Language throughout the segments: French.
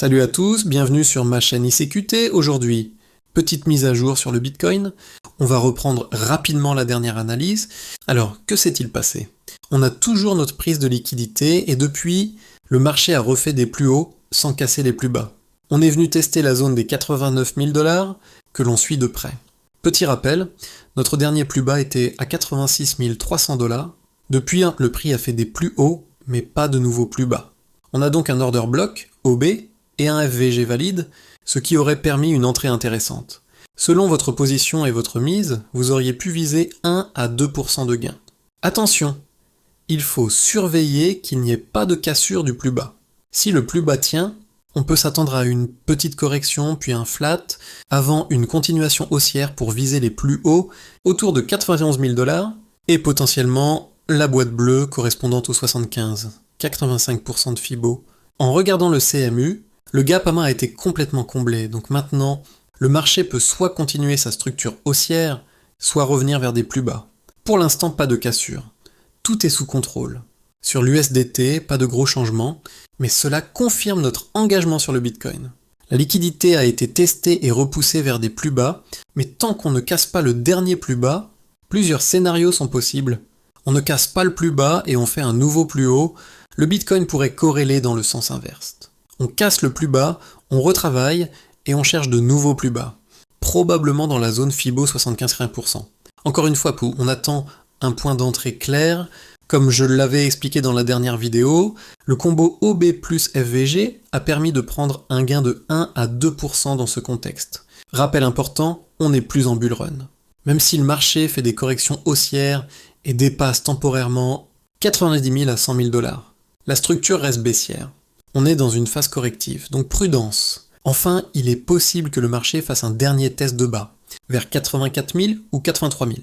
Salut à tous, bienvenue sur ma chaîne ICQT. Aujourd'hui, petite mise à jour sur le Bitcoin. On va reprendre rapidement la dernière analyse. Alors, que s'est-il passé? On a toujours notre prise de liquidité et depuis, le marché a refait des plus hauts sans casser les plus bas. On est venu tester la zone des 89 000 $ que l'on suit de près. Petit rappel, notre dernier plus bas était à 86 300 $. Depuis, le prix a fait des plus hauts, mais pas de nouveaux plus bas. On a donc un order block, OB, et un FVG valide, ce qui aurait permis une entrée intéressante. Selon votre position et votre mise, vous auriez pu viser 1 à 2% de gain. Attention, il faut surveiller qu'il n'y ait pas de cassure du plus bas. Si le plus bas tient, on peut s'attendre à une petite correction puis un flat, avant une continuation haussière pour viser les plus hauts autour de 91 000 $, et potentiellement la boîte bleue correspondant aux 75, 85% de Fibo. En regardant le CMU, le gap à main a été complètement comblé, donc maintenant, le marché peut soit continuer sa structure haussière, soit revenir vers des plus bas. Pour l'instant, pas de cassure. Tout est sous contrôle. Sur l'USDT, pas de gros changements, mais cela confirme notre engagement sur le Bitcoin. La liquidité a été testée et repoussée vers des plus bas, mais tant qu'on ne casse pas le dernier plus bas, plusieurs scénarios sont possibles. On ne casse pas le plus bas et on fait un nouveau plus haut, le Bitcoin pourrait corréler dans le sens inverse. On casse le plus bas, on retravaille et on cherche de nouveaux plus bas, probablement dans la zone Fibo 75%. Encore une fois, on attend un point d'entrée clair. Comme je l'avais expliqué dans la dernière vidéo, le combo OB plus FVG a permis de prendre un gain de 1 à 2% dans ce contexte. Rappel important, on n'est plus en bull run. Même si le marché fait des corrections haussières et dépasse temporairement 90 000 à 100 000 $, la structure reste baissière. On est dans une phase corrective, donc prudence. Enfin, il est possible que le marché fasse un dernier test de bas, vers 84 000 ou 83 000,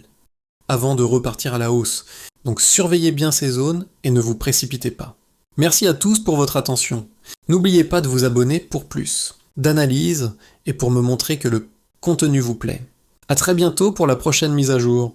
avant de repartir à la hausse. Donc surveillez bien ces zones et ne vous précipitez pas. Merci à tous pour votre attention. N'oubliez pas de vous abonner pour plus d'analyse et pour me montrer que le contenu vous plaît. À très bientôt pour la prochaine mise à jour.